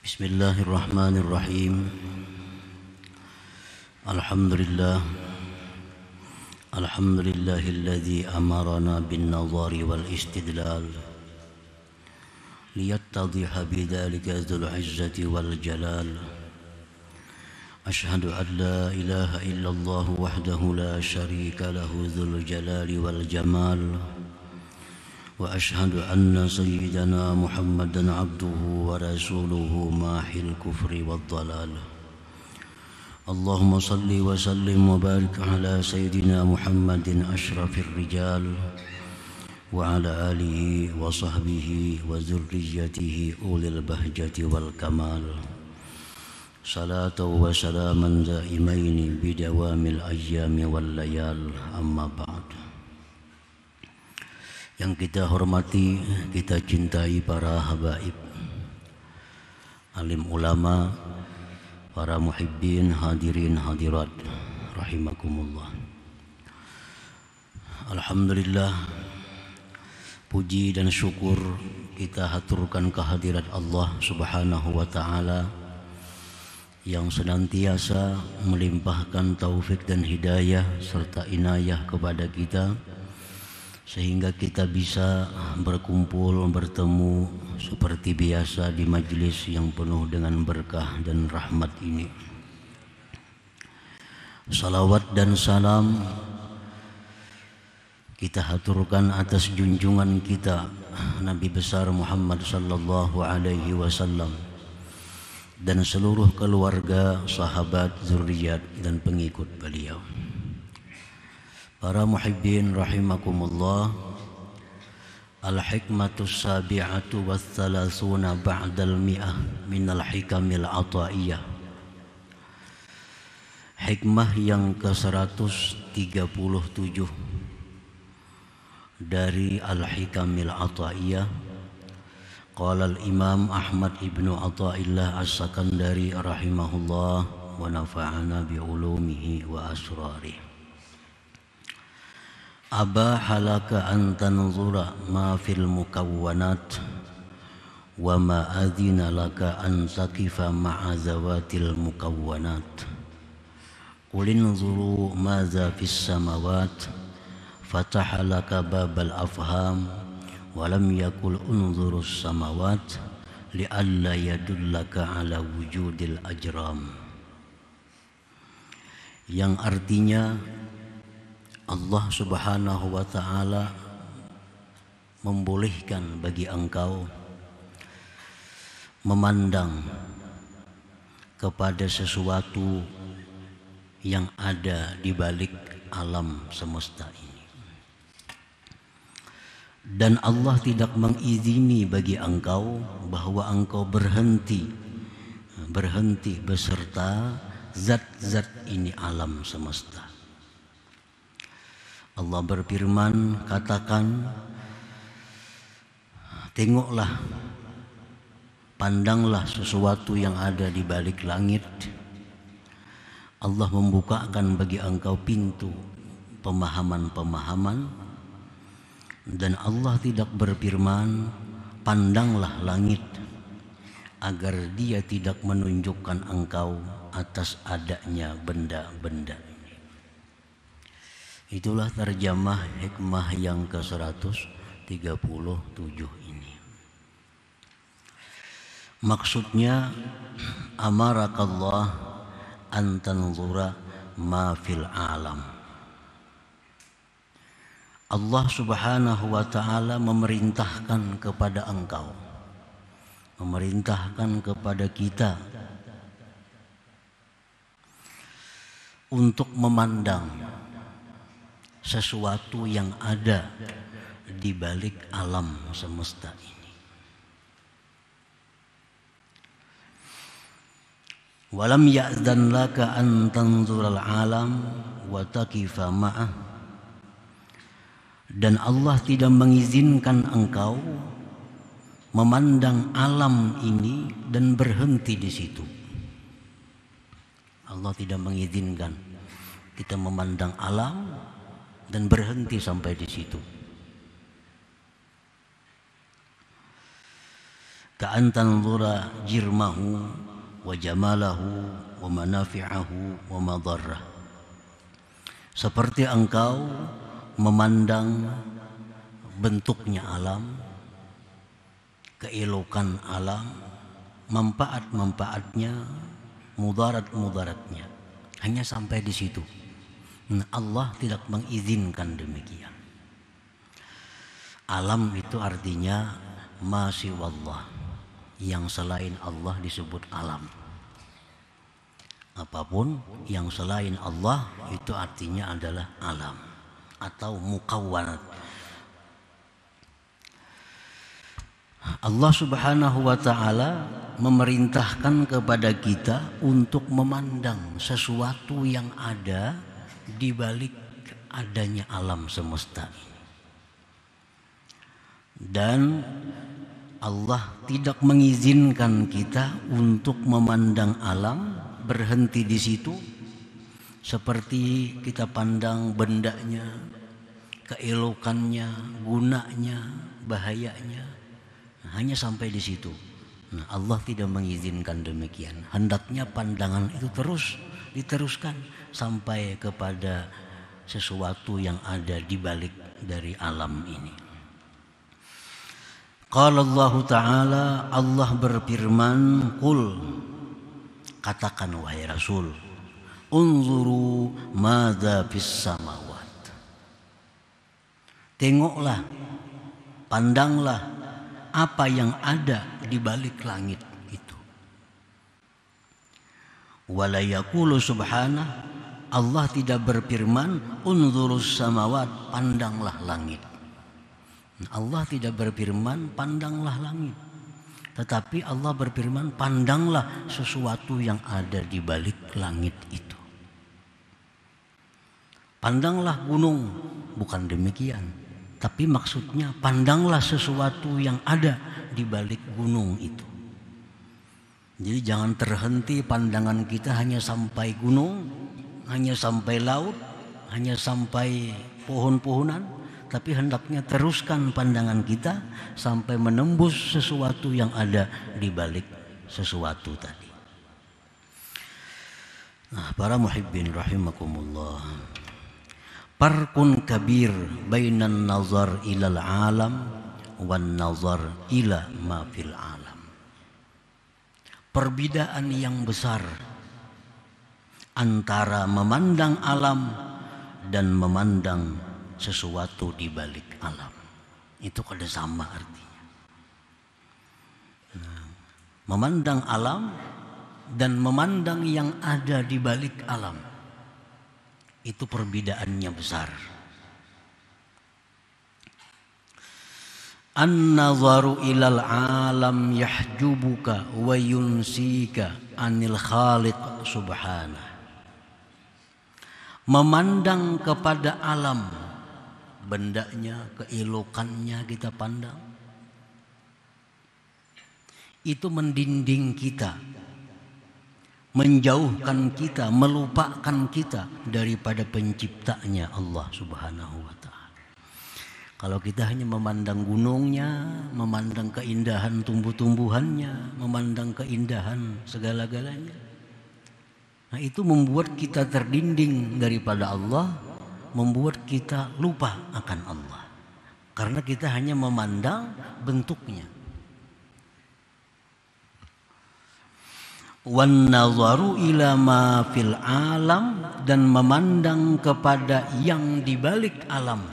Bismillahirrahmanirrahim. Alhamdulillah. Alhamdulillahilladzi amarana bin nadhari wal istidlal liyattadhiha bidzalika dzul izzati wal jalal. Ashhadu an la ilaha illallah wahdahu la syarika lahu dzul jalali wal jamal. وأشهد أن سيدنا محمدا عبده ورسوله ماحي الكفر والضلال. اللهم صل وسلم وبارك على سيدنا محمد أشرف الرجال وعلى آله وصحبه وذريته أولي البهجة والكمال. صلاة وسلاما دائمين بدوام الأيام والليال. أما بعد. Yang kita hormati, kita cintai para habaib, alim ulama, para muhibbin, hadirin hadirat rahimakumullah. Alhamdulillah, puji dan syukur kita haturkan kehadirat Allah Subhanahu wa taala yang senantiasa melimpahkan taufik dan hidayah serta inayah kepada kita, sehingga kita bisa berkumpul, bertemu seperti biasa di majlis yang penuh dengan berkah dan rahmat ini. Salawat dan salam kita haturkan atas junjungan kita Nabi besar Muhammad sallallahu alaihi wasallam dan seluruh keluarga, sahabat, zuriat dan pengikut beliau. Para muhibbin rahimakumullah, al-hikmatus sabi'atu wa thalathuna ba'dal mi'ah minal hikamil ataiyah. Hikmah yang ke-137 dari al-hikamil ataiyah. Qala al-imam Ahmad ibnu Athaillah as-Sakandari rahimahullah wa nafa'ana bi'ulumihi wa asrarihi. Abaha laka an tanzura ma fil mukawwanat wa ma adhina laka an taqifa ma'a zawatil mukawwanat. Qul inzuru madza fis samawat fataha laka babal afham wa lam yakul unzurus samawat li'alla yadullaka ala wujudil ajram. Yang artinya Allah Subhanahu wa ta'ala membolehkan bagi engkau memandang kepada sesuatu yang ada di balik alam semesta ini. Dan Allah tidak mengizini bagi engkau bahwa engkau berhenti beserta zat-zat ini alam semesta. Allah berfirman, katakan, tengoklah, pandanglah sesuatu yang ada di balik langit. Allah membukakan bagi engkau pintu pemahaman-pemahaman, dan Allah tidak berfirman, pandanglah langit, agar dia tidak menunjukkan engkau atas adanya benda-benda. Itulah terjemah hikmah yang ke-137 ini. Maksudnya, amarakallah an tanzura ma fil alam. Allah Subhanahu wa ta'ala memerintahkan kepada engkau, memerintahkan kepada kita untuk memandang sesuatu yang ada di balik alam semesta ini. Walam ya'zan laka an tanzural alam wa taqifa ma'ah. Dan Allah tidak mengizinkan engkau memandang alam ini dan berhenti di situ. Allah tidak mengizinkan kita memandang alam dan berhenti sampai di situ. ka'an tanzura jirmahu wa jamalahu wa manafi'ahu wa madarrah. Seperti engkau memandang bentuknya alam, keelokan alam, manfaat-manfaatnya, mudarat-mudaratnya. Hanya sampai di situ. Nah, Allah tidak mengizinkan demikian. Alam itu artinya ma siwallah, yang selain Allah disebut alam. Apapun yang selain Allah itu artinya adalah alam atau mukawwanat. Allah Subhanahu wa ta'ala memerintahkan kepada kita untuk memandang sesuatu yang ada di balik adanya alam semesta ini. Dan Allah tidak mengizinkan kita untuk memandang alam berhenti di situ, seperti kita pandang bendanya, keelokannya, gunanya, bahayanya. Hanya sampai di situ. Nah, Allah tidak mengizinkan demikian. Hendaknya pandangan itu terus diteruskan sampai kepada sesuatu yang ada di balik dari alam ini. Qala Allah Ta'ala, Allah berfirman, qul, katakan wahai Rasul, unzuru madza fis samawat. Tengoklah, pandanglah apa yang ada di balik langit itu. Wala yaqulu subhanah, Allah tidak berfirman unzurus samawat, pandanglah langit. Allah tidak berfirman pandanglah langit, tetapi Allah berfirman pandanglah sesuatu yang ada di balik langit itu. Pandanglah gunung, bukan demikian, tapi maksudnya pandanglah sesuatu yang ada di balik gunung itu. Jadi jangan terhenti pandangan kita hanya sampai gunung, hanya sampai laut, hanya sampai pohon-pohonan, tapi hendaknya teruskan pandangan kita sampai menembus sesuatu yang ada di balik sesuatu tadi. Nah, para muhibbin rahimakumullah, farqun kabir bainan nazar ilal alam wan nazar ila ma fil alam. Perbedaan yang besar antara memandang alam dan memandang sesuatu di balik alam. Itu kada sama artinya. Nah, memandang alam dan memandang yang ada di balik alam, itu perbedaannya besar. An-nazaru ilal alam yahjubuka wa yunsika anil khaliq subhanah. Memandang kepada alam, bendanya, keelokannya kita pandang, itu mendinding kita, menjauhkan kita, melupakan kita daripada penciptanya Allah Subhanahu wa ta'ala. Kalau kita hanya memandang gunungnya, memandang keindahan tumbuh-tumbuhannya, memandang keindahan segala-galanya, nah itu membuat kita terdinding daripada Allah, membuat kita lupa akan Allah, karena kita hanya memandang bentuknya. Wan nazaru ila ma fil alam, dan memandang kepada yang di balik alam,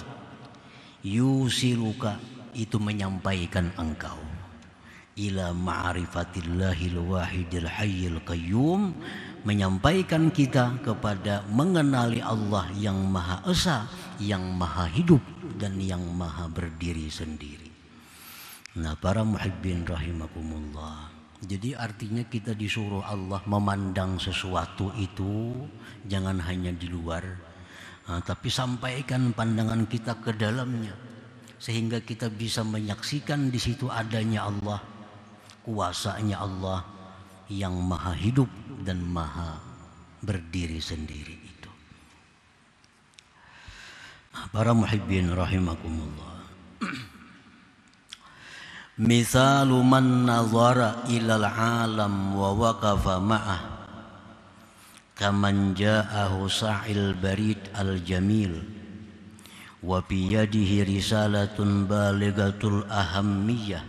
yusiluka, itu menyampaikan engkau ila ma'rifatillahil wahidil hayyil qayyum, menyampaikan kita kepada mengenali Allah yang Maha Esa, yang Maha Hidup, dan yang Maha berdiri sendiri. Nah, para muhibbin rahimakumullah, jadi artinya kita disuruh Allah memandang sesuatu itu jangan hanya di luar, tapi sampaikan pandangan kita ke dalamnya, sehingga kita bisa menyaksikan di situ adanya Allah, kuasanya Allah yang Maha Hidup dan Maha berdiri sendiri itu. Para muhibbin rahimakumullah, Mithalu man nazara ilal alam wa waqafa ma'ah kaman ja'ahu sa'il barid al-jamil wa biyadihi risalatun balighatul ahammiyah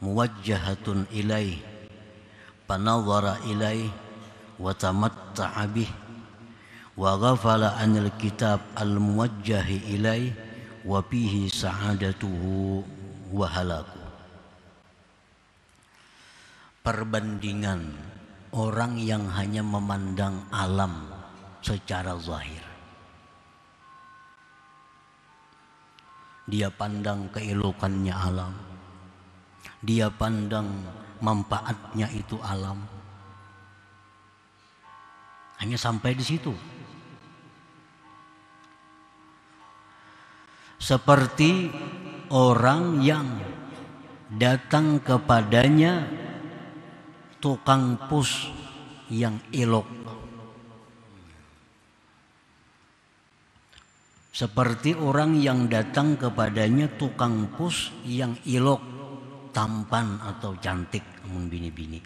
muwajjahatun ilaih panadhara ilaih wa tamatta'a bih wa ghafala anil kitab al-muwajjahi ilaih wa bihi sa'adatuhu wa halaku. Perbandingan orang yang hanya memandang alam secara zahir. Dia pandang keelokannya alam, dia pandang manfaatnya itu alam, hanya sampai di situ. Seperti orang yang datang kepadanya tukang pus yang elok, seperti orang yang datang kepadanya tukang pus yang elok, tampan atau cantik, namun bini-bini.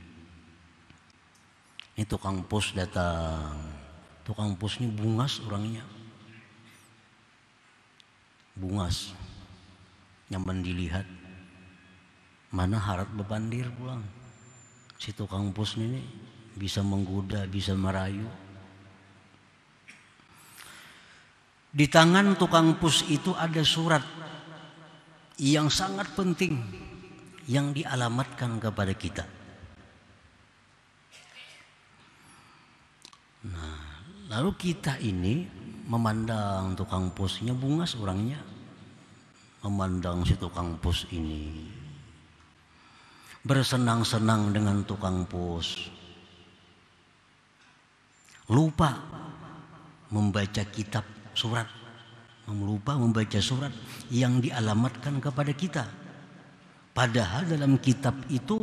Ini tukang pus datang, tukang pus ini bungas orangnya, bungas, nyaman dilihat, mana harap bebandir pulang. Si tukang pus ini bisa menggoda, bisa merayu. Di tangan tukang pus itu ada surat yang sangat penting yang dialamatkan kepada kita. Nah, lalu kita ini memandang tukang pusnya bungas orangnya, memandang si tukang pus ini, bersenang-senang dengan tukang pus, lupa membaca kitab surat, lupa membaca surat yang dialamatkan kepada kita. Padahal dalam kitab itu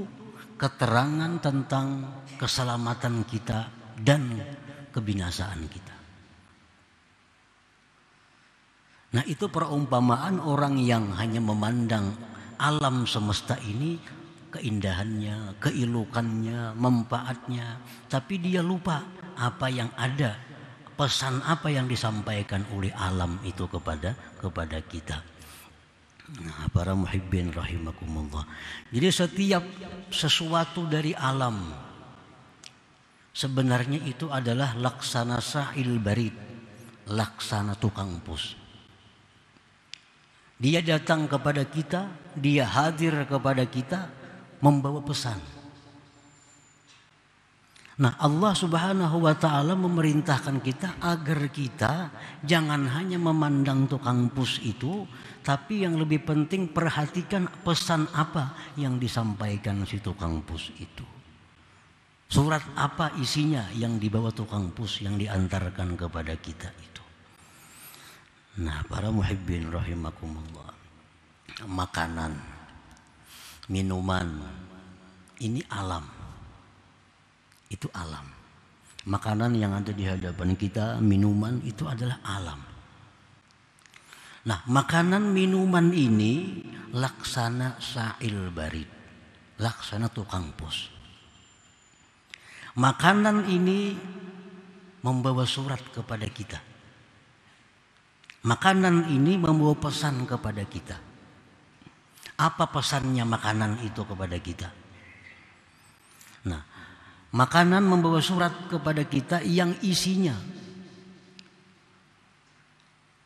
keterangan tentang keselamatan kita dan kebinasaan kita. Nah, itu perumpamaan orang yang hanya memandang alam semesta ini, keindahannya, keelokannya, manfaatnya, tapi dia lupa apa yang ada, pesan apa yang disampaikan oleh alam itu kepada kita. Nah, para muhibbin rahimakumullah. Jadi setiap sesuatu dari alam sebenarnya itu adalah laksana sa'il barid, laksana tukang pus. Dia datang kepada kita, dia hadir kepada kita, membawa pesan. Nah, Allah Subhanahu wa ta'ala memerintahkan kita agar kita jangan hanya memandang tukang pus itu, tapi yang lebih penting perhatikan pesan apa yang disampaikan si tukang pus itu. Surat apa isinya yang dibawa tukang pus yang diantarkan kepada kita itu. Nah, para muhibbin rahimakumullah, makanan, minuman, ini alam. Itu alam. Makanan yang ada di hadapan kita, minuman itu adalah alam. Nah, makanan minuman ini laksana sa'il barid, laksana tukang pus. Makanan ini membawa surat kepada kita. Makanan ini membawa pesan kepada kita. Apa pesannya makanan itu kepada kita? Nah, makanan membawa surat kepada kita yang isinya,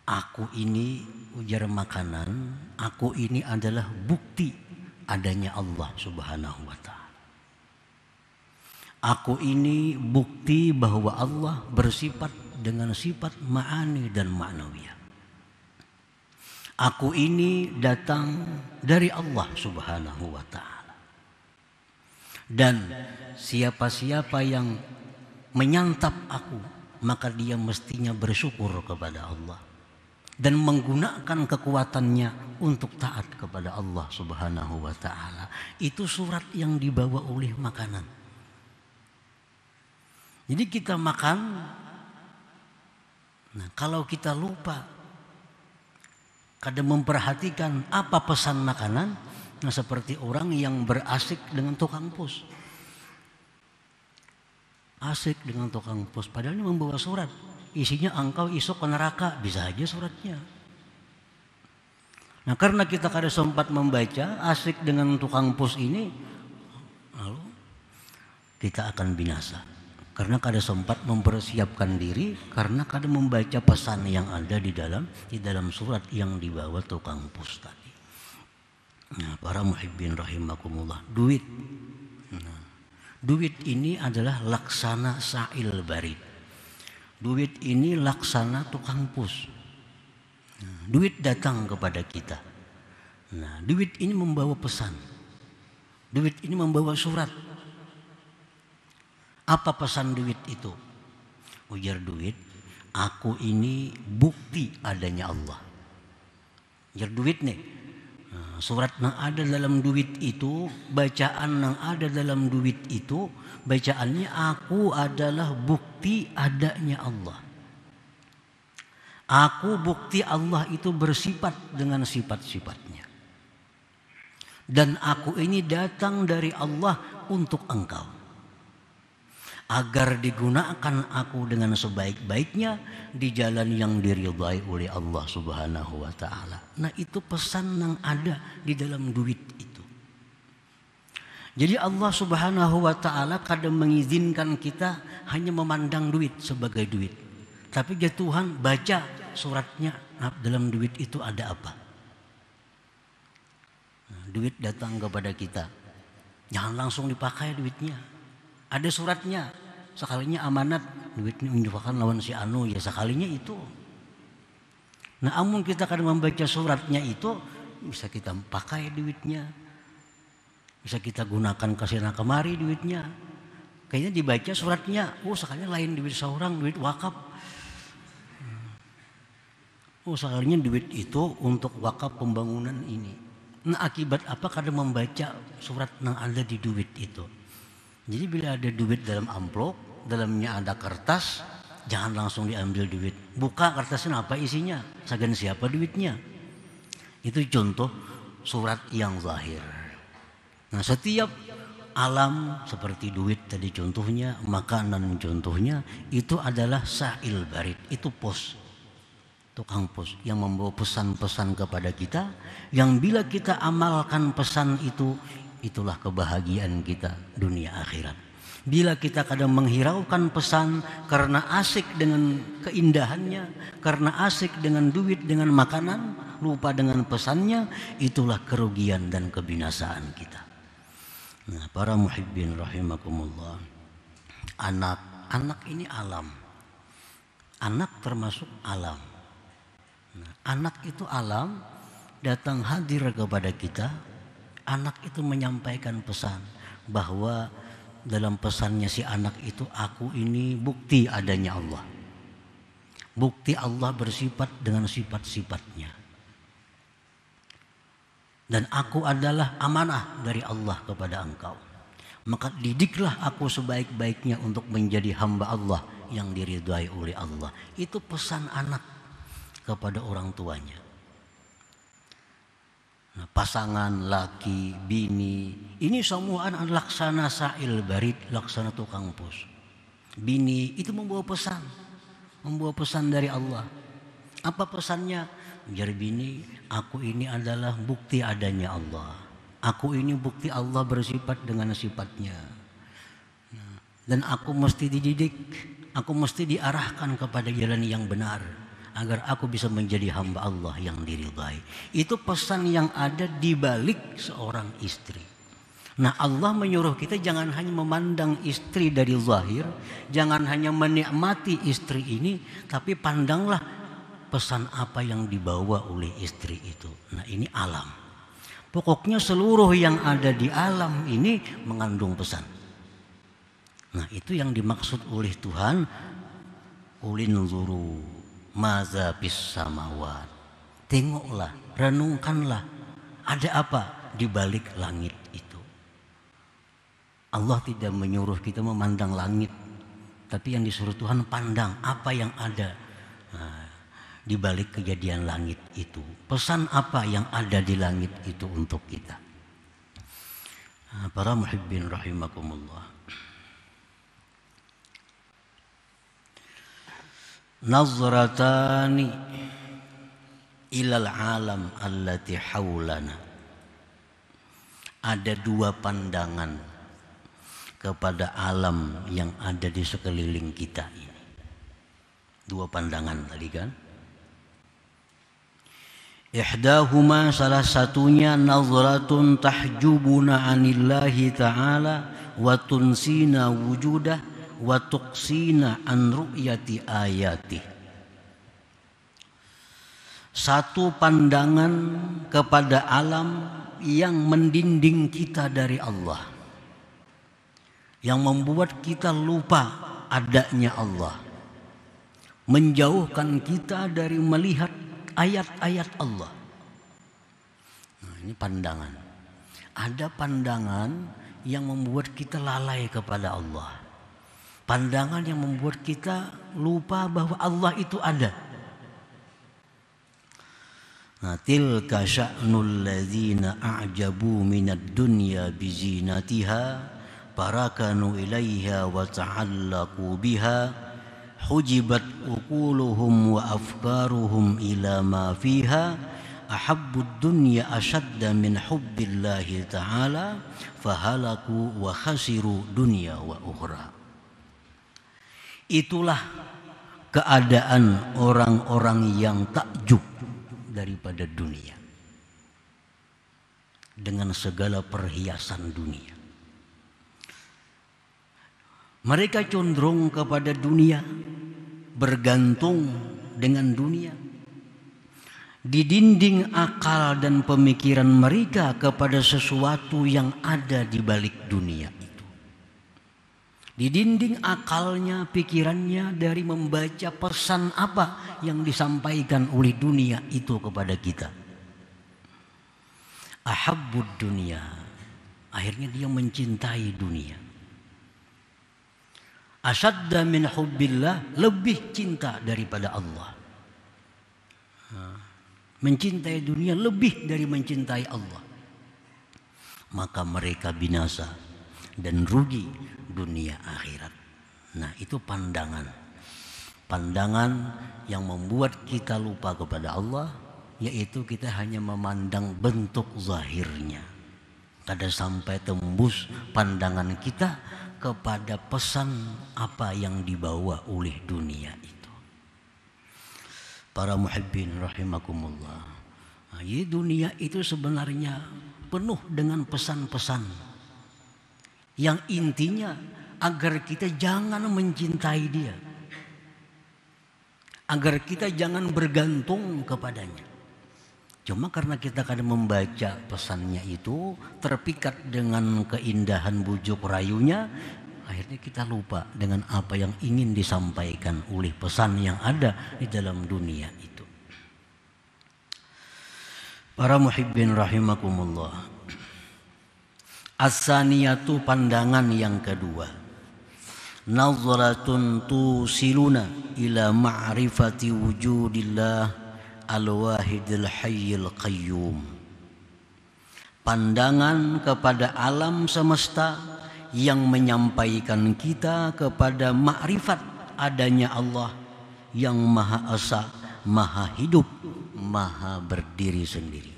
aku ini, ujar makanan, aku ini adalah bukti adanya Allah Subhanahu wa ta'ala. Aku ini bukti bahwa Allah bersifat dengan sifat ma'ani dan ma'nawiyah. Aku ini datang dari Allah Subhanahu wa ta'ala. Dan siapa-siapa yang menyantap aku, maka dia mestinya bersyukur kepada Allah dan menggunakan kekuatannya untuk taat kepada Allah Subhanahu wa ta'ala. Itu surat yang dibawa oleh makanan. Jadi kita makan, nah kalau kita lupa kadang memperhatikan apa pesan makanan, Nah, seperti orang yang berasik dengan tukang pos. Asik dengan tukang pos, padahal ini membawa surat. Isinya engkau isuk ke neraka, bisa aja suratnya. Nah, karena kita kada sempat membaca, asik dengan tukang pos ini, lalu kita akan binasa. Karena kada sempat mempersiapkan diri, karena kada membaca pesan yang ada di dalam surat yang dibawa tukang pos tadi. Nah, para muhibbin rahimakumullah, duit. Nah, duit ini adalah laksana sa'il barid. Duit ini laksana tukang pos. Nah, duit datang kepada kita. Nah, duit ini membawa pesan. Duit ini membawa surat. Apa pesan duit itu? Ujar duit, aku ini bukti adanya Allah. Ujar duit nih, surat yang ada dalam duit itu, bacaan yang ada dalam duit itu, bacaannya aku adalah bukti adanya Allah. Aku bukti Allah itu bersifat dengan sifat-sifatnya. Dan aku ini datang dari Allah untuk engkau, agar digunakan aku dengan sebaik-baiknya di jalan yang diridhai oleh Allah Subhanahu wa ta'ala. Nah, itu pesan yang ada di dalam duit itu. Jadi Allah Subhanahu wa ta'ala kadang mengizinkan kita hanya memandang duit sebagai duit. Tapi ya Tuhan, baca suratnya, dalam duit itu ada apa? Nah, duit datang kepada kita, jangan langsung dipakai duitnya. Ada suratnya, sekalinya amanat, duitnya unjukkan lawan si anu, ya sekalinya itu. Nah, amun kita kadang membaca suratnya itu, bisa kita pakai duitnya, bisa kita gunakan kesana kemari duitnya. Kayaknya dibaca suratnya, sekalinya lain duit seorang, duit wakaf. Sekalinya duit itu untuk wakaf pembangunan ini. Nah, akibat apa kadang membaca surat yang ada di duit itu? Jadi bila ada duit dalam amplop, dalamnya ada kertas, jangan langsung diambil duit. Buka kertasnya, apa isinya, sagan siapa duitnya. Itu contoh surat yang zahir. Nah, setiap alam seperti duit tadi contohnya, makanan contohnya, itu adalah sa'il barid, itu pos, tukang pos yang membawa pesan-pesan kepada kita, yang bila kita amalkan pesan itu, itulah kebahagiaan kita dunia akhirat. Bila kita kadang menghiraukan pesan karena asik dengan keindahannya, karena asik dengan duit, dengan makanan, lupa dengan pesannya, itulah kerugian dan kebinasaan kita. Nah, para muhibbin rahimakumullah, anak ini alam. Anak termasuk alam. Nah, anak itu alam, datang hadir kepada kita. Anak itu menyampaikan pesan bahwa dalam pesannya si anak itu, aku ini bukti adanya Allah. Bukti Allah bersifat dengan sifat-sifatnya. Dan aku adalah amanah dari Allah kepada engkau. Maka didiklah aku sebaik-baiknya untuk menjadi hamba Allah yang diridhai oleh Allah. Itu pesan anak kepada orang tuanya. Nah, pasangan laki, bini, ini semua adalah laksana sa'il barid, laksana tukang pos. Bini itu membawa pesan dari Allah. Apa pesannya? Biar bini, aku ini adalah bukti adanya Allah. Aku ini bukti Allah bersifat dengan sifatnya. Nah, dan aku mesti dididik, aku mesti diarahkan kepada jalan yang benar, agar aku bisa menjadi hamba Allah yang diridhai. Itu pesan yang ada di balik seorang istri. Nah, Allah menyuruh kita jangan hanya memandang istri dari zahir, jangan hanya menikmati istri ini, tapi pandanglah pesan apa yang dibawa oleh istri itu. Nah, ini alam. Pokoknya seluruh yang ada di alam ini mengandung pesan. Nah, itu yang dimaksud oleh Tuhan, ulin zuru maza bis samawat. Tengoklah, renungkanlah, ada apa di balik langit itu. Allah tidak menyuruh kita memandang langit, tapi yang disuruh Tuhan pandang apa yang ada di balik kejadian langit itu. Pesan apa yang ada di langit itu untuk kita. Para muhibbin rahimakumullah. Nazratani ilal alam allati haulana. Ada dua pandangan kepada alam yang ada di sekeliling kita ini. Dua pandangan tadi kan. Ihdahuma, salah satunya, nazratun tahjubuna anillahi ta'ala wa tunsina wujudah wa tuqsina an ru'yati ayatih. Satu pandangan kepada alam yang mendinding kita dari Allah, yang membuat kita lupa adanya Allah, menjauhkan kita dari melihat ayat-ayat Allah. Nah, ini pandangan. Ada pandangan yang membuat kita lalai kepada Allah. Pandangan yang membuat kita lupa bahwa Allah itu ada. Nah, tilka sya'nul ladzina a'jabu minad dunya bizinatiha barakanu ilaiha wa ta'allaqu biha hujibat uquluhum wa afkaruhum ila ma fiha ahabbud dunya ashadda min hubbillahi ta'ala fahalaku wa khasiru dunya wa ukhra. Itulah keadaan orang-orang yang takjub daripada dunia dengan segala perhiasan dunia. Mereka condong kepada dunia, bergantung dengan dunia. Didinding akal dan pemikiran mereka kepada sesuatu yang ada di balik dunia itu. Didinding akalnya, pikirannya dari membaca pesan apa yang disampaikan oleh dunia itu kepada kita. Ahabbud dunia. Akhirnya dia mencintai dunia. Asyadda min hubbillah, lebih cinta daripada Allah. Mencintai dunia lebih dari mencintai Allah. Maka mereka binasa dan rugi dunia akhirat. Nah, itu pandangan. Pandangan yang membuat kita lupa kepada Allah, yaitu kita hanya memandang bentuk zahirnya. Kada sampai tembus pandangan kita kepada pesan apa yang dibawa oleh dunia itu. Para muhibbin rahimakumullah. Nah, dunia itu sebenarnya penuh dengan pesan-pesan yang intinya agar kita jangan mencintai dia, agar kita jangan bergantung kepadanya. Cuma karena kita kadang membaca pesannya itu terpikat dengan keindahan bujuk rayunya, akhirnya kita lupa dengan apa yang ingin disampaikan oleh pesan yang ada di dalam dunia itu. Para muhibbin rahimakumullah. As-saniyatu, pandangan yang kedua. Nazratun tusiluna ila ma'rifati wujudillah al-wahidil hayyil qayyum. Pandangan kepada alam semesta yang menyampaikan kita kepada makrifat adanya Allah yang Maha Esa, Maha Hidup, Maha berdiri sendiri.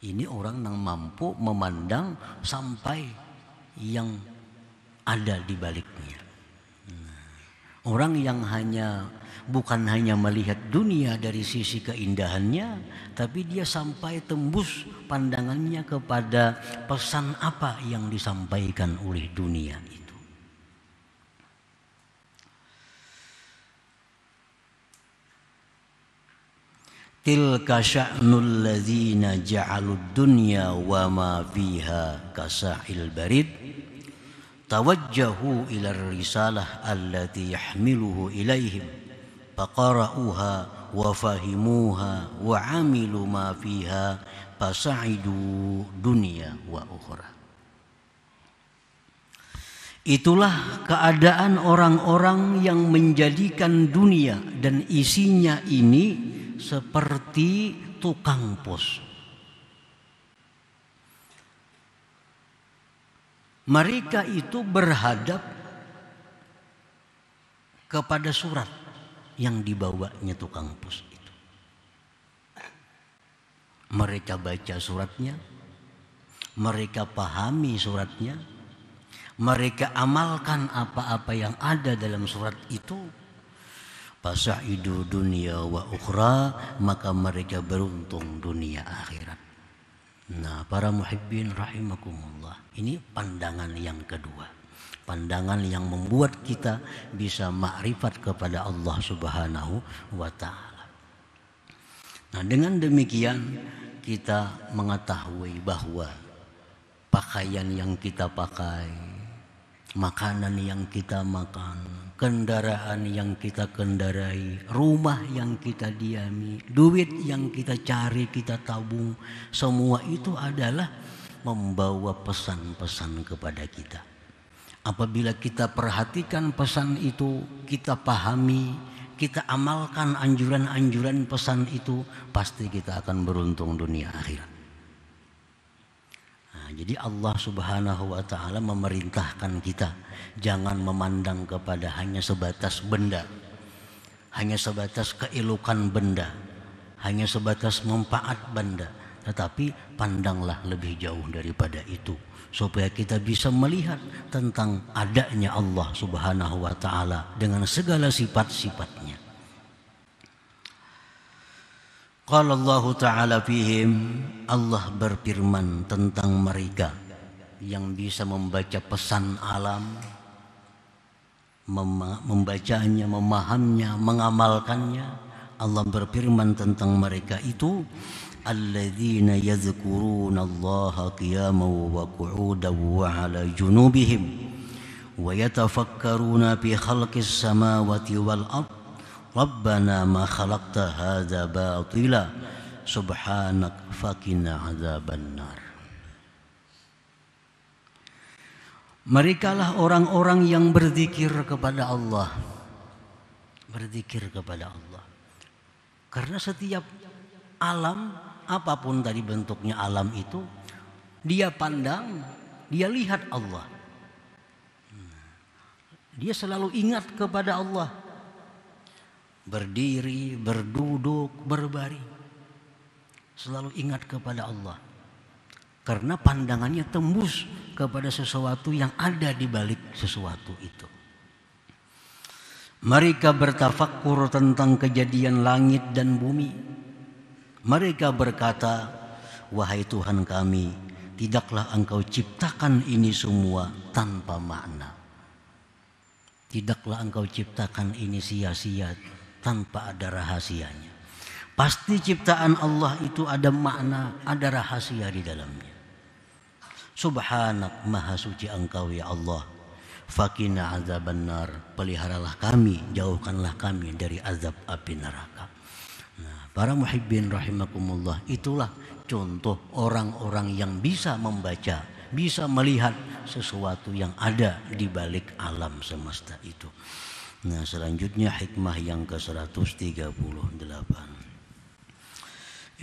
Ini orang yang mampu memandang sampai yang ada di baliknya. Orang yang bukan hanya melihat dunia dari sisi keindahannya, tapi dia sampai tembus pandangannya kepada pesan apa yang disampaikan oleh dunia itu. Tilka sya'nul ladzina ja'alud dunya wa ma fiha kasa'il barid tawajjahu ila risalah allati yahmiluhu ilaihim faqara'uha wa fahimuha wa 'amilu ma fiha fasa'idu dunya wa ukhra. Itulah keadaan orang-orang yang menjadikan dunia dan isinya ini seperti tukang pos. Mereka itu berhadap kepada surat yang dibawanya tukang pos itu. Mereka baca suratnya, mereka pahami suratnya, mereka amalkan apa-apa yang ada dalam surat itu. Fasa'idu dunia wa ukhra, maka mereka beruntung dunia akhirat. Nah, para muhibbin rahimakumullah, ini pandangan yang kedua. Pandangan yang membuat kita bisa makrifat kepada Allah Subhanahu wa ta'ala. Nah, dengan demikian kita mengetahui bahwa pakaian yang kita pakai, makanan yang kita makan, kendaraan yang kita kendarai, rumah yang kita diami, duit yang kita cari, kita tabung, semua itu adalah membawa pesan-pesan kepada kita. Apabila kita perhatikan pesan itu, kita pahami, kita amalkan anjuran-anjuran pesan itu, pasti kita akan beruntung dunia akhirat. Nah, jadi Allah Subhanahu wa ta'ala memerintahkan kita jangan memandang kepada hanya sebatas benda, hanya sebatas keelokan benda, hanya sebatas manfaat benda, tetapi pandanglah lebih jauh daripada itu, supaya kita bisa melihat tentang adanya Allah Subhanahu wa ta'ala dengan segala sifat-sifatnya. Qala Allah ta'ala fihim, Allah berfirman tentang mereka yang bisa membaca pesan alam, membacanya, memahaminya, mengamalkannya. Allah berfirman tentang mereka itu, alladzina yadhkuruna Allah qiyaman wa qu'udan wa 'ala junubihim wa yatafakkaruna fi khalqis samawati wal ardh rabbana ma khalaqta hadza batila subhanak faqina 'adzabannar. Merekalah orang-orang yang berzikir kepada Allah. Berzikir kepada Allah. Karena setiap alam, apapun tadi bentuknya alam itu, dia pandang, dia lihat Allah. Dia selalu ingat kepada Allah. Berdiri, berduduk, berbaring, selalu ingat kepada Allah. Karena pandangannya tembus kepada sesuatu yang ada di balik sesuatu itu. Mereka bertafakkur tentang kejadian langit dan bumi. Mereka berkata, wahai Tuhan kami, tidaklah Engkau ciptakan ini semua tanpa makna. Tidaklah Engkau ciptakan ini sia-sia tanpa ada rahasianya. Pasti ciptaan Allah itu ada makna, ada rahasia di dalamnya. Subhanak, maha suci Engkau ya Allah. Faqina adzabannar, peliharalah kami, jauhkanlah kami dari azab api neraka. Nah, para muhibbin rahimakumullah, itulah contoh orang-orang yang bisa membaca, bisa melihat sesuatu yang ada di balik alam semesta itu. Nah, selanjutnya hikmah yang ke-138.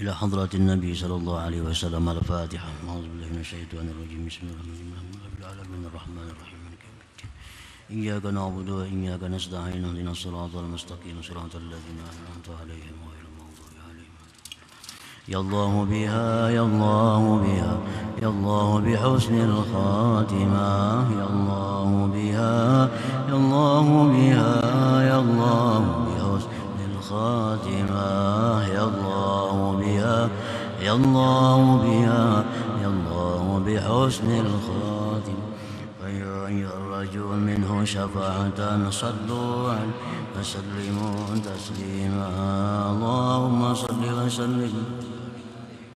Ila hadratin Nabi sallallahu alaihi wasallam al-Fatihah. A'udzubillahi minasyaitonir rajim. Bismillahirrahmanirrahim. Rahmanirrahim. Iyyaka na'budu wa iyyaka nasta'in. Ihdinas siratal mustaqim. Siratal ladzina an'amta 'alaihim ghairil maghdubi 'alaihim. Ya Allah biha, ya Allah biha, ya Allah bihusnil khatimah. Ya Allah biha, ya Allah biha, ya Allah bihusnil khatimah. Ya Allah biha, ya Allah biha, ya Allah bihusnil khatimah. Ya الرجل منه شفاعة صلوا عليه وسلموا تسليما اللهم صل وسلم